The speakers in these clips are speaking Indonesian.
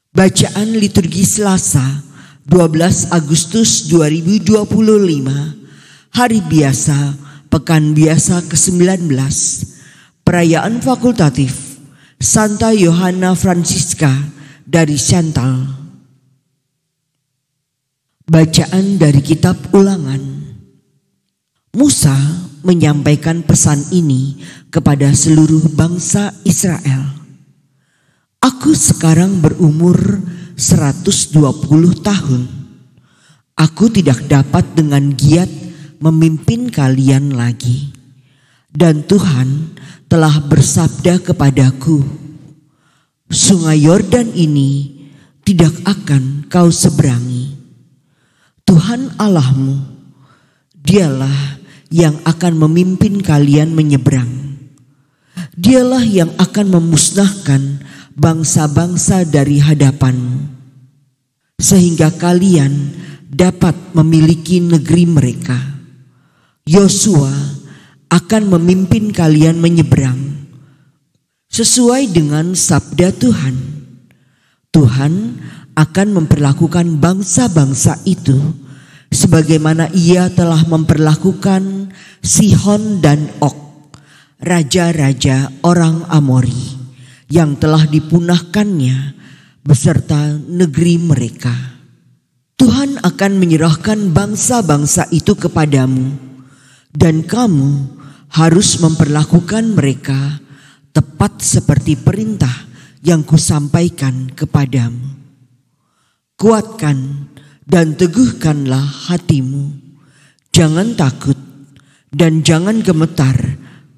Bacaan liturgi Selasa 12 Agustus 2025, Hari Biasa, Pekan Biasa ke-19, Perayaan Fakultatif Santa Yohana Francisca dari Chantal. Bacaan dari Kitab Ulangan. Musa menyampaikan pesan ini kepada seluruh bangsa Israel. Aku sekarang berumur 120 tahun. Aku tidak dapat dengan giat memimpin kalian lagi. Dan Tuhan telah bersabda kepadaku, Sungai Yordan ini tidak akan kau seberangi. Tuhan Allahmu, Dialah yang akan memimpin kalian menyeberang. Dialah yang akan memusnahkan bangsa-bangsa dari hadapanmu, sehingga kalian dapat memiliki negeri mereka. Yosua akan memimpin kalian menyeberang sesuai dengan sabda Tuhan. Tuhan akan memperlakukan bangsa-bangsa itu sebagaimana Ia telah memperlakukan Sihon dan Og, raja-raja orang Amori, yang telah dipunahkannya beserta negeri mereka. Tuhan akan menyerahkan bangsa-bangsa itu kepadamu, dan kamu harus memperlakukan mereka tepat seperti perintah yang kusampaikan kepadamu. Kuatkan dan teguhkanlah hatimu. Jangan takut dan jangan gemetar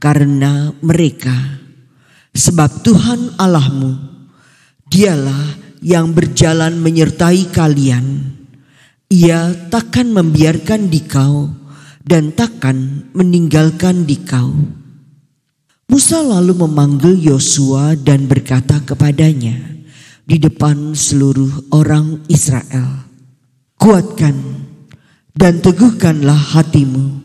karena mereka. Sebab Tuhan Allahmu, Dialah yang berjalan menyertai kalian. Ia takkan membiarkan dikau dan takkan meninggalkan dikau. Musa lalu memanggil Yosua dan berkata kepadanya di depan seluruh orang Israel, Kuatkan dan teguhkanlah hatimu,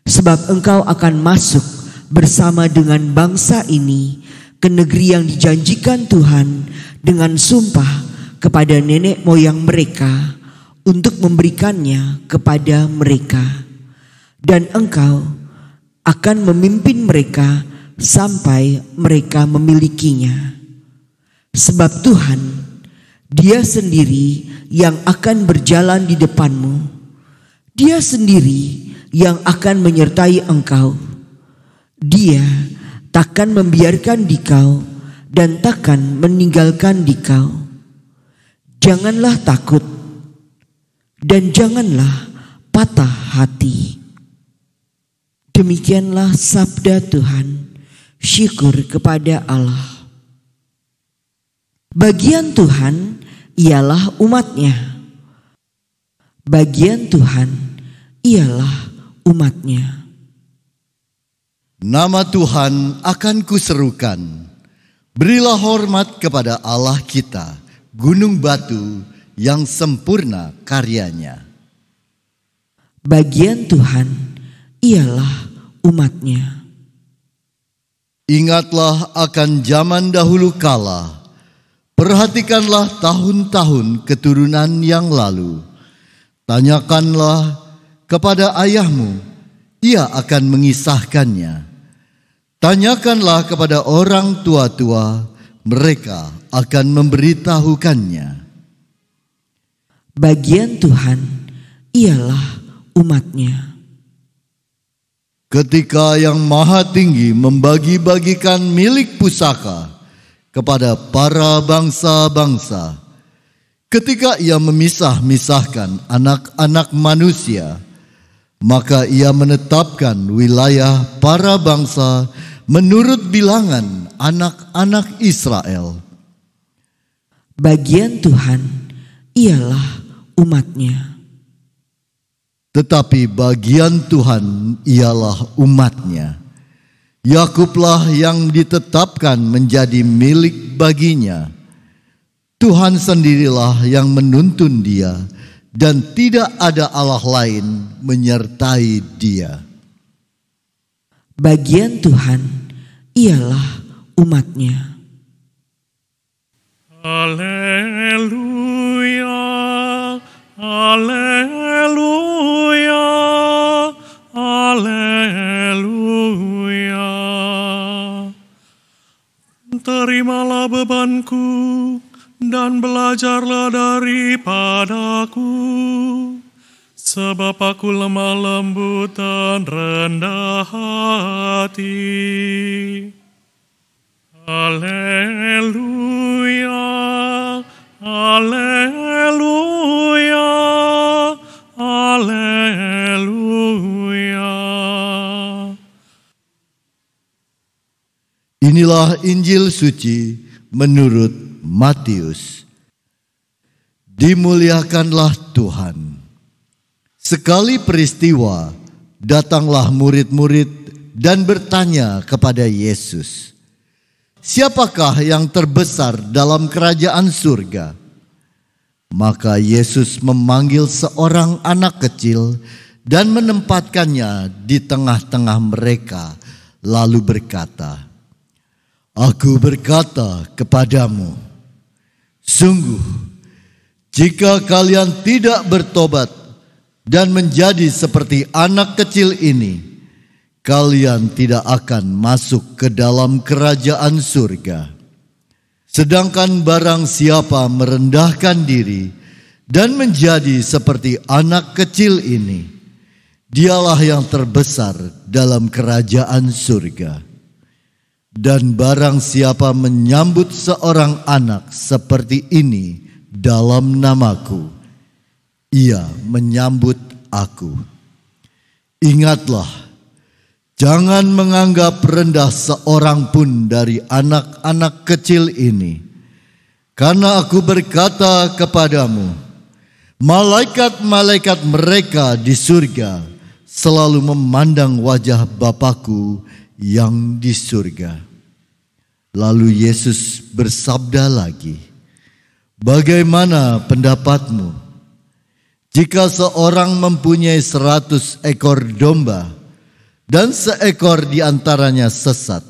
sebab engkau akan masuk bersama dengan bangsa ini ke negeri yang dijanjikan Tuhan dengan sumpah kepada nenek moyang mereka untuk memberikannya kepada mereka. Dan engkau akan memimpin mereka sampai mereka memilikinya. Sebab Tuhan, Dia sendiri yang akan berjalan di depanmu. Dia sendiri yang akan menyertai engkau. Dia takkan membiarkan dikau dan takkan meninggalkan dikau. Janganlah takut dan janganlah patah hati. Demikianlah sabda Tuhan. Syukur kepada Allah. Bagian Tuhan ialah umat-Nya. Bagian Tuhan ialah umat-Nya. Nama Tuhan akan kuserukan. Berilah hormat kepada Allah kita, gunung batu yang sempurna karyanya. Bagian Tuhan ialah umat-Nya. Ingatlah akan zaman dahulu kala. Perhatikanlah tahun-tahun keturunan yang lalu. Tanyakanlah kepada ayahmu, ia akan mengisahkannya. Tanyakanlah kepada orang tua-tua, mereka akan memberitahukannya. Bagian Tuhan ialah umat-Nya. Ketika Yang Maha Tinggi membagi-bagikan milik pusaka kepada para bangsa-bangsa, ketika Ia memisah-misahkan anak-anak manusia, maka Ia menetapkan wilayah para bangsa menurut bilangan anak-anak Israel. Bagian Tuhan ialah umat-Nya. Tetapi bagian Tuhan ialah umat-Nya. Yakublah yang ditetapkan menjadi milik baginya. Tuhan sendirilah yang menuntun dia, dan tidak ada Allah lain menyertai dia. Bagian Tuhan ialah umat-Nya. Haleluya. dan belajarlah daripadaku, sebab aku lemah lembut dan rendah hati. Haleluya, haleluya, haleluya. Inilah Injil suci menurut Matius. Dimuliakanlah Tuhan. Sekali peristiwa, datanglah murid-murid dan bertanya kepada Yesus, "Siapakah yang terbesar dalam kerajaan surga?" Maka Yesus memanggil seorang anak kecil dan menempatkannya di tengah-tengah mereka, lalu berkata, "Aku berkata kepadamu, sungguh, jika kalian tidak bertobat dan menjadi seperti anak kecil ini, kalian tidak akan masuk ke dalam kerajaan surga. Sedangkan barang siapa merendahkan diri dan menjadi seperti anak kecil ini, dialah yang terbesar dalam kerajaan surga. Dan barang siapa menyambut seorang anak seperti ini dalam namaku, ia menyambut aku. Ingatlah, jangan menganggap rendah seorang pun dari anak-anak kecil ini, karena aku berkata kepadamu, malaikat-malaikat mereka di surga selalu memandang wajah Bapa-Ku yang di surga." Lalu Yesus bersabda lagi, "Bagaimana pendapatmu? Jika seorang mempunyai 100 ekor domba dan seekor di antaranya sesat,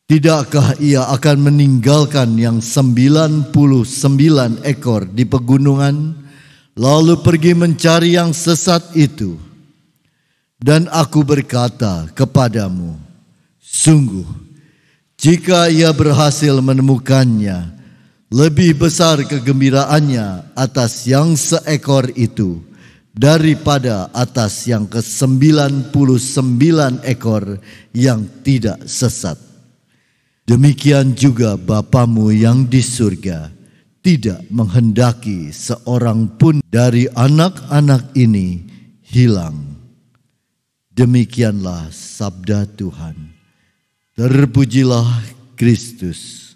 tidakkah ia akan meninggalkan yang 99 ekor di pegunungan, lalu pergi mencari yang sesat itu? Dan aku berkata kepadamu, sungguh, jika ia berhasil menemukannya, lebih besar kegembiraannya atas yang seekor itu daripada atas yang ke-99 ekor yang tidak sesat. Demikian juga Bapamu yang di surga tidak menghendaki seorang pun dari anak-anak ini hilang." Demikianlah sabda Tuhan. Terpujilah Kristus.